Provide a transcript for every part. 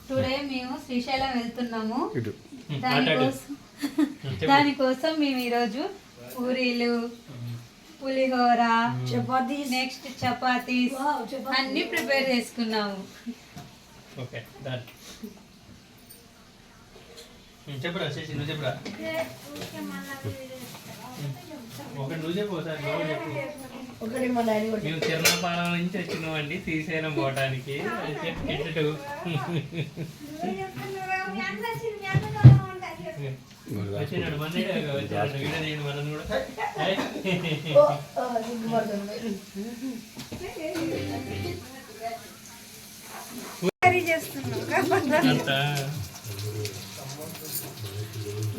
Today మేము శ్రీశైలం వెళ్తున్నాము. దానికోసం మేము ఈరోజు పూరీలు, పులిహోర, చపాతీ, నెక్స్ట్ చపాతీ అన్ని ప్రిపేర్ చేసుకున్నాము. మేము తిరుమలపాలెం నుంచి వచ్చినామండి శ్రీశైలం పోవటానికి. వచ్చినాడు వచ్చాడు వీడియో చేయండి మనం కూడా.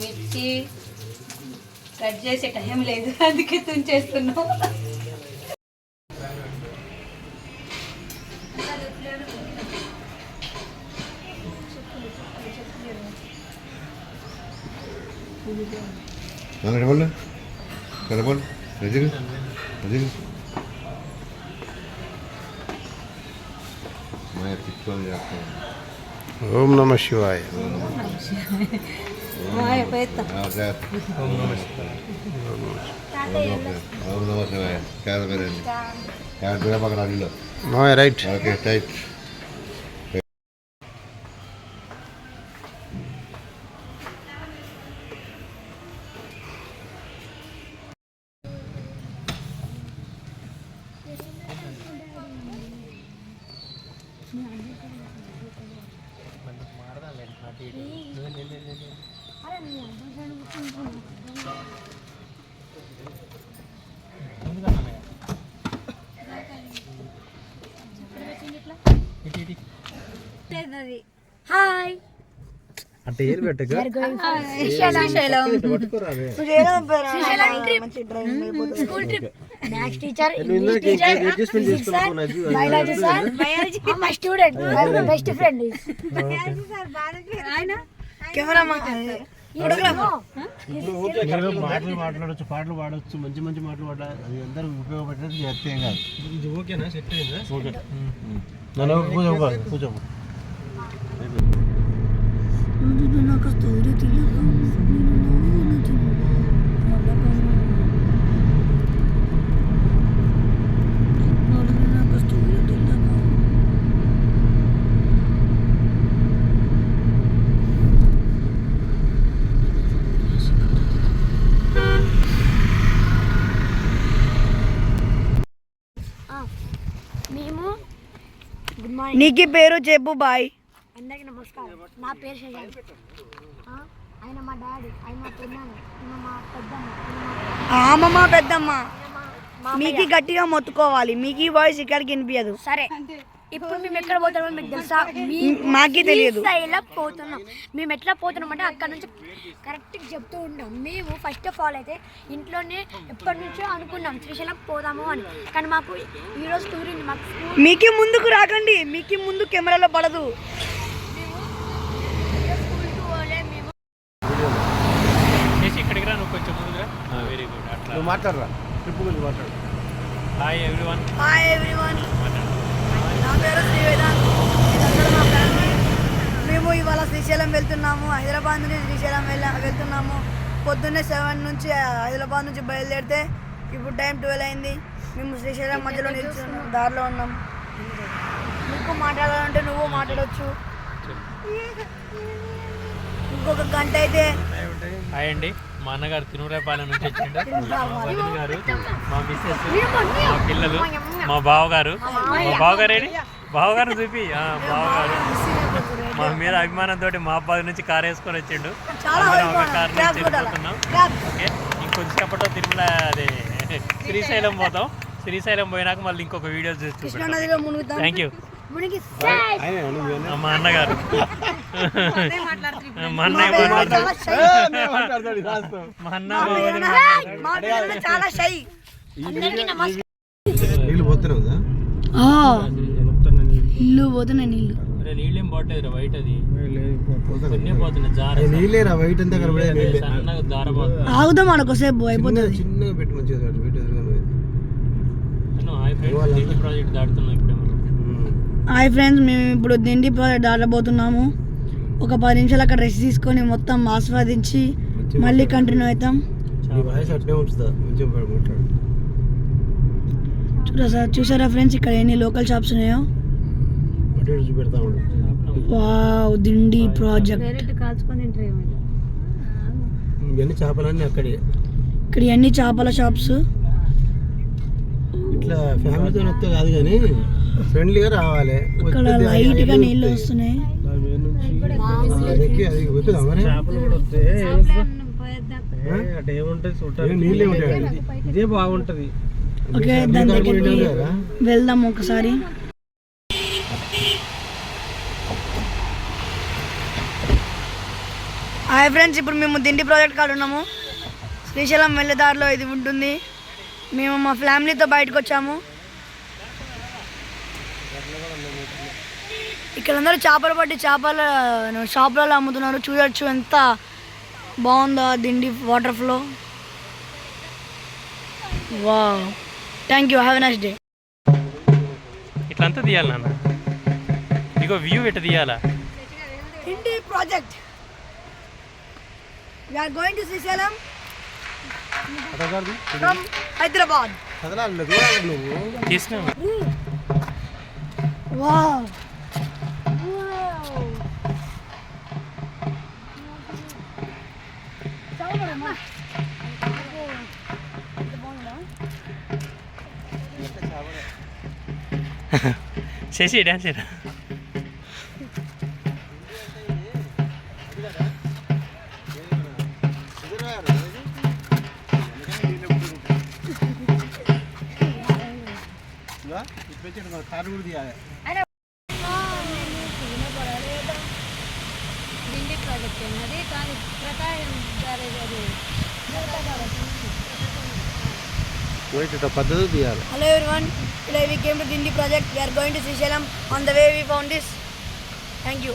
మిర్చి కట్ చేసే టైం లేదు, అందుకే తుంచేస్తున్నాం. ఓం నమ శివాయ. రైట్. Okay right. హాయ్ అంటే ఏరు పెట్టక maths teacher, English teacher, physics sir, biology sir, my student, my best friend is cameraman, మాటలు మాట్లాడచ్చు, పాటలు పాడవచ్చు, మంచి మంచి మాటలు పాడాలి. అది అందరూ ఉపయోగపడేది చేస్తే ఏం కాదు. ఇది ఓకేనా? సెట్ అయిందా? ఓకే. కూర్చో. నాకు స్టోరీ తెలియదు. మేము నీకి పేరు చెప్పు బాయ్. అందరికి నమస్కారం. నా పేరు శశాంక్. ఆయన మా డాడీ, ఆయన మా పెద్దమ్మ, మా పెద్దమ్మ, మా పెద్దమ్మ. మీకు గట్టిగా మొత్తుకోవాలి, మీకు ఈ వాయిస్ ఇక్కడికి వినిపించదు. సరే, ఇప్పుడు మేము ఎక్కడ పోతున్నామో మీకు తెలుసా? మాకే తెలియదు. ఇలా పోతున్నాం. మేము ఎట్లా పోతున్నాం అంటే అక్కడ నుంచి కరెక్ట్గా చెప్తూ ఉంటాం. మేము ఫస్ట్ ఆఫ్ ఆల్ అయితే ఇంట్లోనే ఎప్పటి నుంచో అనుకున్నాం శ్రీశైలం పోదాము అని. కానీ మాకు ఈరోజు టూర్ ఉంది. మాకు మీకే ముందుకు రాకండి, మీకే ముందు కెమెరాలో పడదు. ఇక్కడికి రా, నువ్వు కొంచెం ముందుగా. Very good. అట్లా నువ్వు మాట్లాడరా, ట్రిప్ గురించి మాట్లాడు. Hi everyone. Hi everyone. నా పేరు శ్రీవేదాంత్. ఇదందరూ మా ఫ్యామిలీ. మేము ఇవాళ శ్రీశైలం వెళ్తున్నాము. హైదరాబాద్ నుంచి శ్రీశైలం వెళ్తున్నాము. పొద్దున్నే 7 నుంచి హైదరాబాద్ నుంచి బయలుదేరితే ఇప్పుడు టైం 12 అయింది. మేము శ్రీశైలం మధ్యలో నిల్చున్నాం, దారిలో ఉన్నాం. నీకు మాట్లాడాలంటే నువ్వు మాట్లాడవచ్చు. ఇంకొక గంట అయితే. హాయ్ అండి, మా అన్నగారు తిరుమలపాలెం నుంచి వచ్చిండు. మా వదిన గారు, మా మిస్సెస్, మా పిల్లలు, మా బావగారు. మా బావగారేని బావగారు చూపి. బావగారు మా మీద అభిమానంతో మా అబ్బాయి నుంచి కారు వేసుకొని వచ్చిండు. ఒక కారు నుంచి వెళ్ళిపోతున్నాం. ఓకే, ఇంకొంచెంసేపట్లో తిరుమల అదే శ్రీశైలం పోతాం. శ్రీశైలం పోయినాక మళ్ళీ ఇంకొక వీడియో చూసి. Thank you. మా అన్నగారు మా అన్నయ్య మా అన్న చాలా షై. నీళ్ళు పోతున్నావుదా? ఇల్లు పోతున్నాయి నీళ్ళు. నీళ్ళేం పోవట్లేదు, వైట్ అది పోతున్నాయి. నీళ్ళేరా వైట్ అంతా కనబడే. సన్నగా దారపోతుంది. ఆగుదాం అనుకోసేపు అయిపోతుంది. చిన్నగా పెట్టి మంచిగా ప్రాజెక్ట్ దాడుతున్నాం ఇప్పుడు. హాయ్ ఫ్రెండ్స్, మేము ఇప్పుడు దిండి ప్రాజెక్ట్ దాటబోతున్నాము. ఒక 10 నిమిషాలు అక్కడ రెస్ట్ తీసుకొని మొత్తం ఆస్వాదించి మళ్ళీ కంటిన్యూ అవుతాం. చూసారా ఫ్రెండ్స్, ఇక్కడ ఎన్ని లోకల్ షాప్స్ ఉన్నాయో. Wow, Dindi project. చేపలన్నీ అక్కడే. ఇక్కడ అన్ని చేపల షాప్స్. ఇట్లా ఫ్యామిలీతో వస్తే కాదు కానీ ఫ్రెండ్లీగా రావాలి. ఇక్కడ లైట్ గా నీళ్ళు వస్తున్నాయి. ఇదే బాగుంటది. ఓకే, దాని దగ్గరికి వెళ్దాం ఒకసారి. హాయ్ ఫ్రెండ్స్, ఇప్పుడు మేము దిండి ప్రాజెక్ట్ కాడ ఉన్నాము. శ్రీశైలం వెళ్ళే దారిలో ఇది ఉంటుంది. మేము మా ఫ్యామిలీతో బయటకు వచ్చాము. ఇక్కడ అందరూ చేపలు పట్టి చేపల షాపులలో అమ్ముతున్నారు. చూడొచ్చు ఎంత బాగుందో Dindi water flow. Wow, thank you, have a nice day. ఇట్లంతా తీయాలి నాన్న, ఇగో వ్యూ ఎట్ట తీయాలా. Dindi project. We are going to Srisalam from Hyderabad. తీసినా Wow. శశి డాన్స్ చేయరా. కారు కూడా తీయాలి. దిండి ప్రాజెక్ట్ అది కానీ ప్రకాశం పద్ధతి తీయాలి. Hello everyone. Today we came to Dindi project. We are going to Srisalam. On the way we found this. Thank you.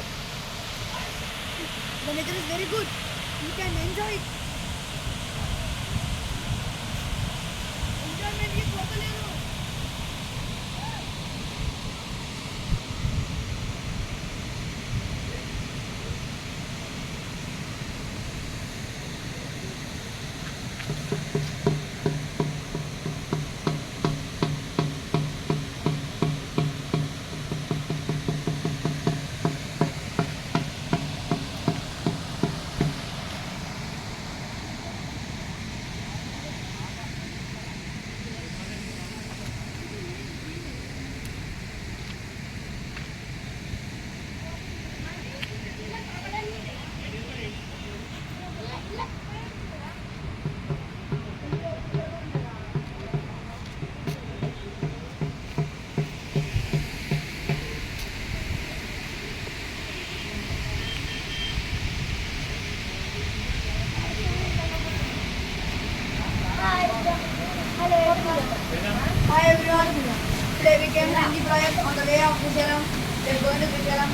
The nature is very good. You can enjoy it. Enjoyment is totally no. Hi everyone. Today we came to Dindi project. On the way of Srisalam. We are going to Srisalam.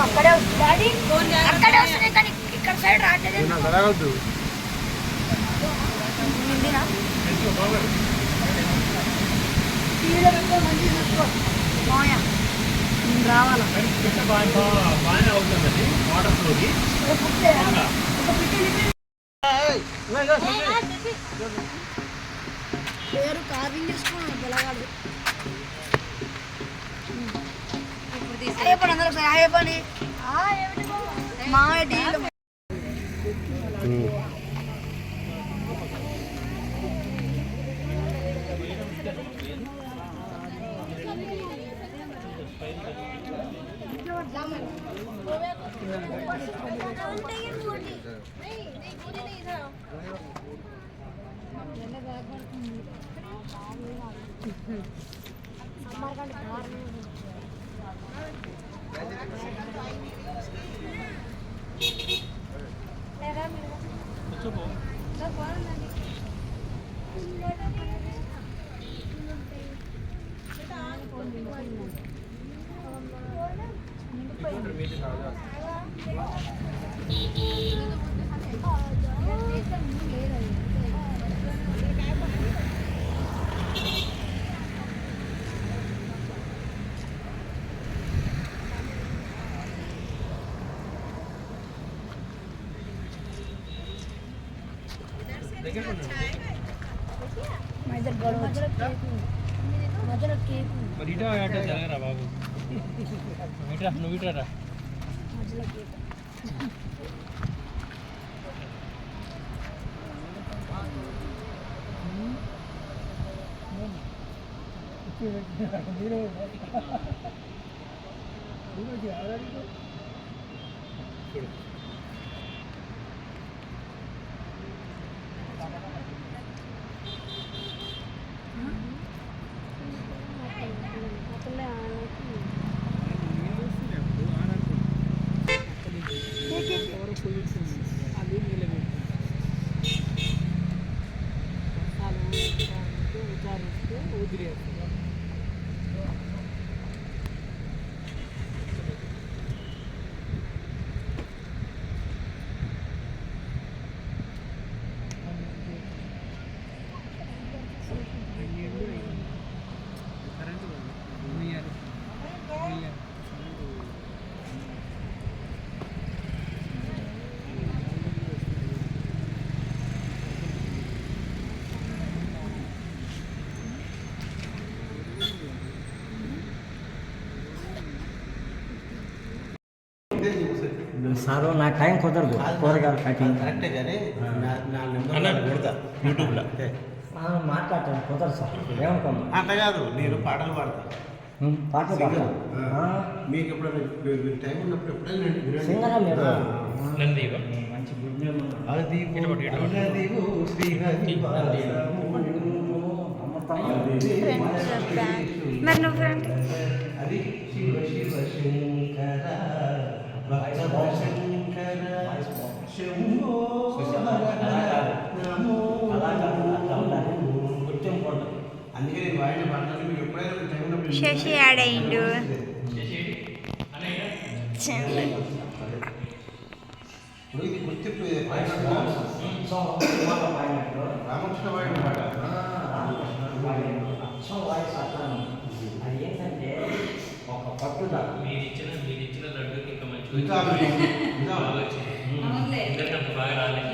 అక్కడే daddy అక్కడే వస్తుంది కానీ ఇక్కడ side రావట్లేదు. రావాలా పేరు carving చేసుకున్నాను పిల్లగాడు. అయ్యప్పని అందరూ ఒకసారి అయ్యప్పని మామయ్య టీవీలో మధ్యలో కేక్ మరి ఇటా అంటే జరగరా బాబు ఇట్రా నువ్వు ఇట్రా రా మధ్యలో కేక్ సారు నా టైం కుదరదు కూరగాయలు కటింగ్ కరెక్టే కానీ నా నెంబర్ పెడతా యూట్యూబ్లో మాట్లాడతాను కుదరదు సార్ ఏమనుకోండి అట్లా కాదు నేను పాటలు పాడతా పాటలు పాడతాను మీకు ఎప్పుడైనా టైం ఉన్నప్పుడు ఎప్పుడైనా సింగరా మీరు నందిగా మంచి గుడ్ నేమ్ అది మరి నువ్వు ఫ్రెండ్ అది శివ శివ శంకర భక్త శంకర శంభో నమో అందుకే నేను వాడిన పాటలు మీకు ఎప్పుడైనా టైం ఉన్నప్పుడు శశి ఆడైండు ఇప్పుడు ఇది గుర్తింపు రామకృష్ణ వాడిన పాట అది ఏంటంటే ఒక పట్టుదల మీరు ఇచ్చిన లడ్డూకి ఇంకా మంచి ఇంకా బాగా వచ్చింది ఎందుకంటే అంత బాగా రాలేదు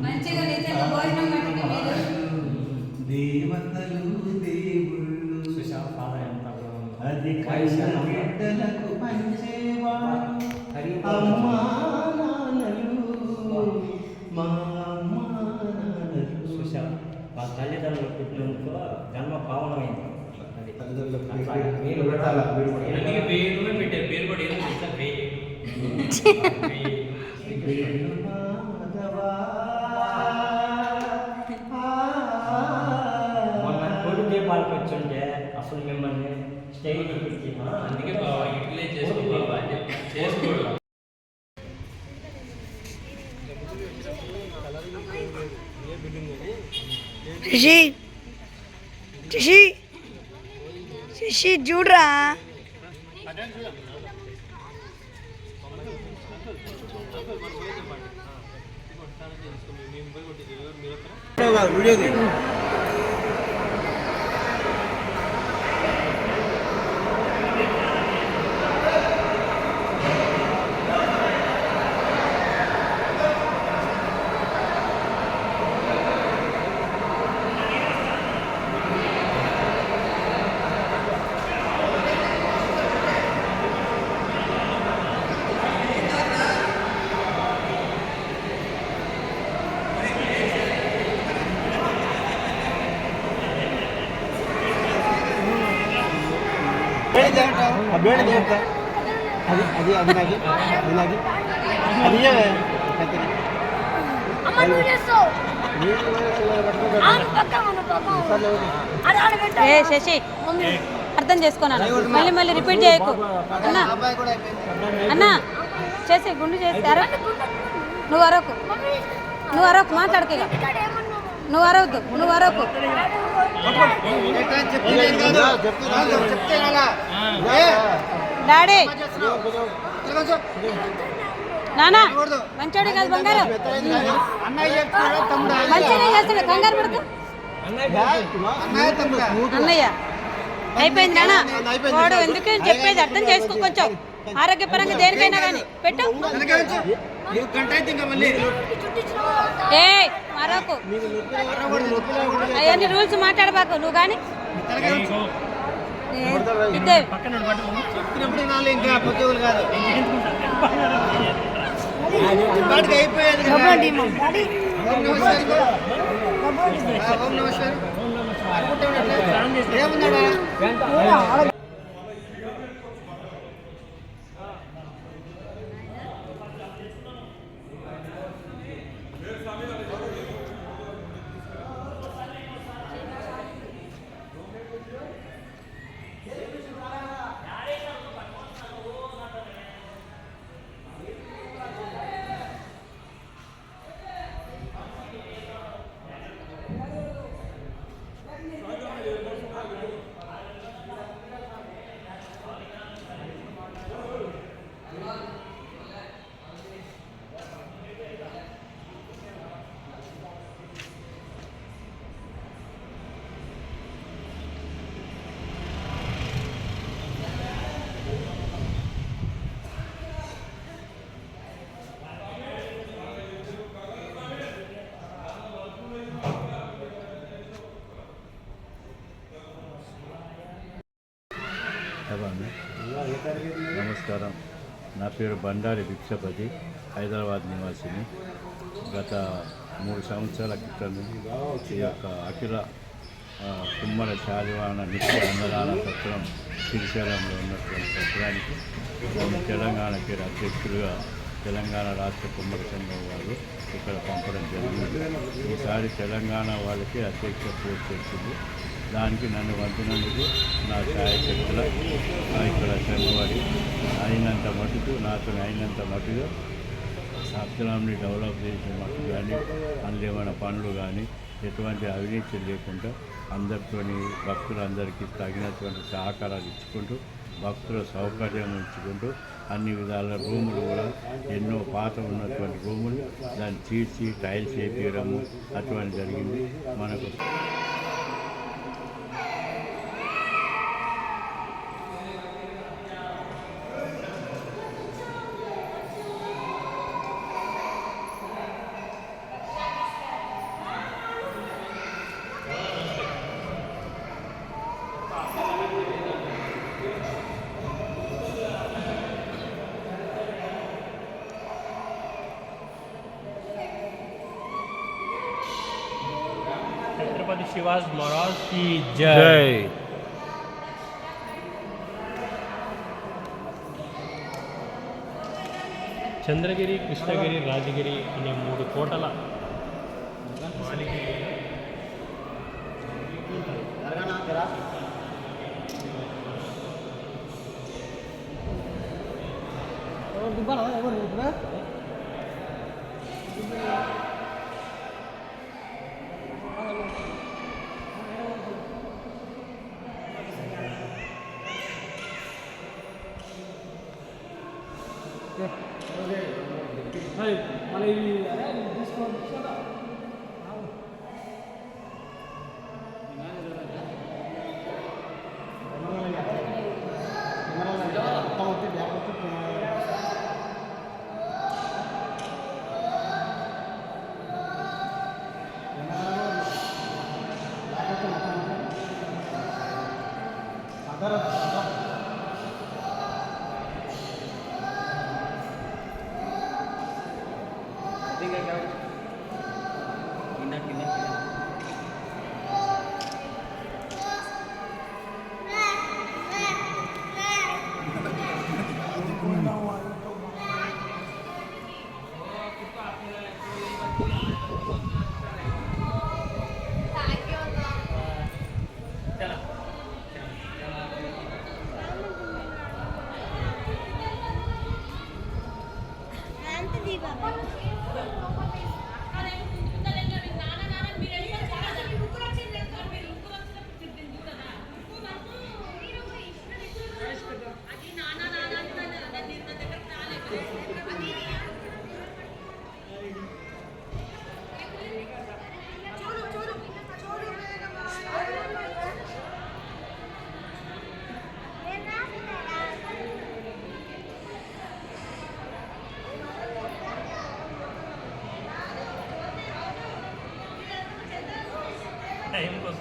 మంచిగా నిజంగా భోజనం పట్టుకు మీరు దేవతలు దేవుళ్ళు అది కైసల బిడ్డలకు పంచేవాడు అమ్మా నాన్నలు మా అమ్మా నాన్నలు మా తల్లిదండ్రులు పుట్టినందుకు జన్మ పావనమైంది అది తల్లిదండ్రులకు అట్లా మీరు పెట్టాలా మీరు అందుకే పేరునే పెట్టారు పేరు కూడా ఏదో తెలుసా మొన్న కోటి దీపాలకు వచ్చుంటే అసలు మిమ్మల్ని స్టేజ్ పెట్టి అందుకే బాబా ఇట్లే చేసుకో బాబా అని చెప్పి చేసుకోడు శశి శశి శశి చూడరా వీడియోది ಬೇಡ ದೇವತ ಅದು ಅದು ಅದಿನಾಗಿ ಅದಿನಾಗಿ ಅದಿಯೇ ఏ శశి అర్థం చేసుకున్నాను. మళ్ళీ మళ్ళీ రిపీట్ చేయకు అన్నా. అన్నా చేసి గుండు చేసి నువ్వు అరవకు, నువ్వు అరవకు, మాట్లాడకు ఇక. నువ్వు అరవద్దు, నువ్వు అరవకు. డాడీ నానా మంచోడి కాదు బంగారం, మంచిగా చేస్తాడు, కంగారు పడుతూ. అన్నయ్య అయిపోయింది నాన్న, వాడు ఎందుకు చెప్పేది అర్థం చేసుకో కొంచెం. ఆరోగ్యపరంగా దేనికైనా కానీ పెట్టు. ఏ మరొక అవన్నీ రూల్స్ మాట్లాడబాకు నువ్వు కానీ. నమస్కారం, నా పేరు బండారి భిక్షపతి, హైదరాబాద్ నివాసిని. గత 3 సంవత్సరాల క్రితం ఈ యొక్క అఖిల కుమ్మర శాలివాన నిత్య అన్నదాన సత్రం శ్రీశైలంలో ఉన్నటువంటి సత్రానికి తెలంగాణకి అధ్యక్షులుగా తెలంగాణ రాష్ట్ర కుమ్మర సంఘం వారు ఇక్కడ పంపడం జరిగింది. ఈసారి తెలంగాణ వాళ్ళకి అధ్యక్ష పోస్ట్ వచ్చింది. దానికి నన్ను పంపినందుకు నా ఛాయశక్తుల ఇక్కడ శ్రమపడి అయినంత మటుకు నాతో అయినంత మటుగా సత్రాన్ని డెవలప్ చేసే మటుకు కానీ అందులో ఏమైనా పనులు కానీ ఎటువంటి అవినీతి లేకుండా అందరితో భక్తులందరికీ తగినటువంటి సహకారాలు ఇచ్చుకుంటూ భక్తుల సౌకర్యం ఉంచుకుంటూ అన్ని విధాల రూములు కూడా ఎన్నో పాత ఉన్నటువంటి రూములు దాన్ని తీర్చి టైల్స్ వేపించడము అటువంటి జరిగింది. మనకు छत्रपति शिवाजी महाराज की जय। చంద్రగిరి, కృష్ణగిరి, రాజగిరి అనే 3 కోటల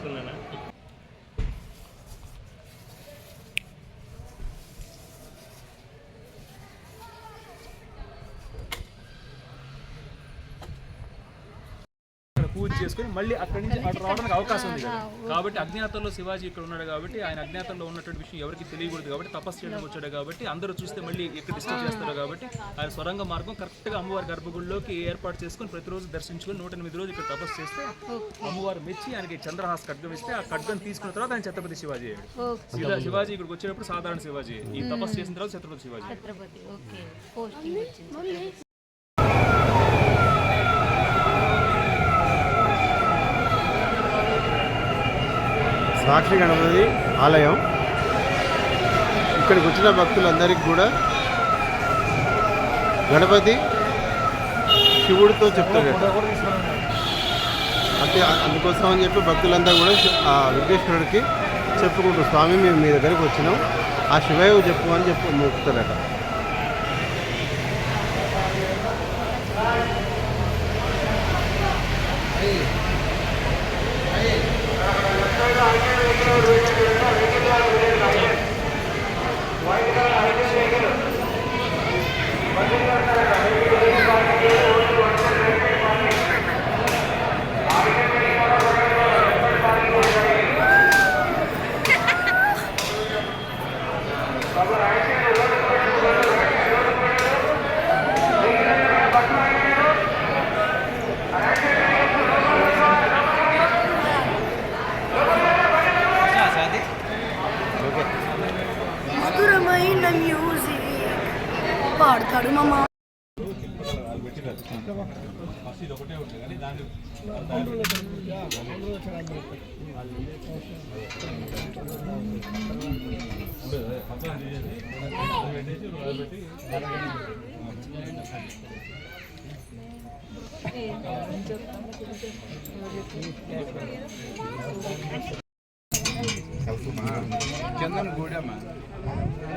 తీసుకున్నానా? పూజ చేసుకుని మళ్ళీ అక్కడి నుంచి అటు రావడానికి అవకాశం ఉంది కదా. కాబట్టి అజ్ఞాతంలో శివాజీ ఇక్కడ ఉన్నాడు కాబట్టి ఆయన అజ్ఞాతంలో ఉన్నటువంటి విషయం ఎవరికి తెలియకూడదు కాబట్టి తపస్సు చేయడానికి వచ్చాడు కాబట్టి అందరూ చూస్తే మళ్ళీ ఎక్కడ డిస్టర్బ్ చేస్తారు కాబట్టి ఆయన స్వరంగ మార్గం కరెక్ట్గా అమ్మవారి గర్భగుడిలోకి ఏర్పాటు చేసుకుని ప్రతిరోజు దర్శించుకొని 108 రోజులు ఇక్కడ తపస్సు చేస్తే అమ్మవారు మెచ్చి ఆయనకి చంద్రహాస్ ఖడ్గం ఇస్తే ఆ ఖడ్గం తీసుకున్న తర్వాత ఆయన ఛత్రపతి శివాజీ అయ్యాడు. శివాజీ ఇక్కడికి వచ్చేటప్పుడు సాధారణ శివాజీ, ఈ తపస్సు చేసిన తర్వాత ఛత్రపతి శివాజీ. ఛత్రపతి ఓకే పోస్టింగ్ వచ్చింది. సాక్షి గణపతి ఆలయం. ఇక్కడికి వచ్చిన భక్తులందరికీ కూడా గణపతి శివుడితో చెప్తాడు. అంటే అందుకోసం అని చెప్పి భక్తులందరూ కూడా ఆ విఘ్నేశ్వరుడికి చెప్పుకుంటారు, స్వామి మేము మీ దగ్గరికి వచ్చినాం, ఆ శివయ్య చెప్పు అని మొక్కుతారట. మధురమైన మ్యూజిక్ పాడతాడు మామ.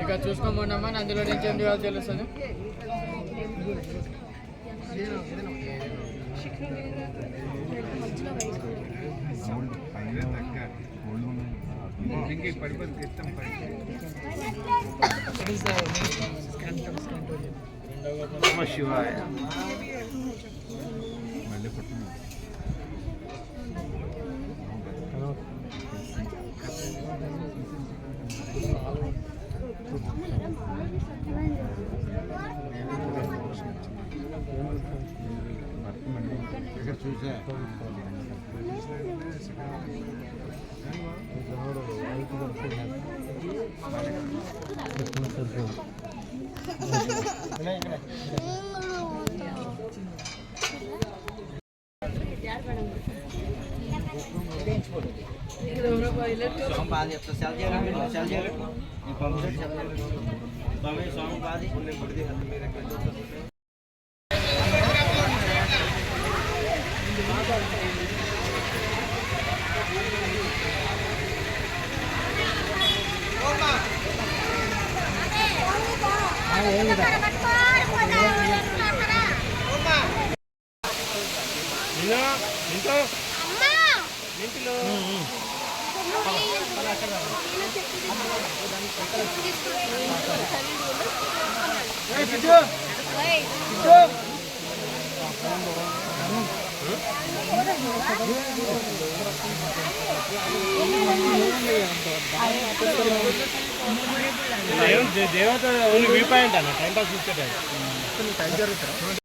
ఇక చూసుకోమన్నామా అందులో నుంచి ఎందుకు కాదు తెలుస్తుంది. శివాయ చూసా దేవత ఓన్లీ వ్యూ పాయింట్ అన్న, టైం పాస్ చూస్తే టైం జరుగుతారా.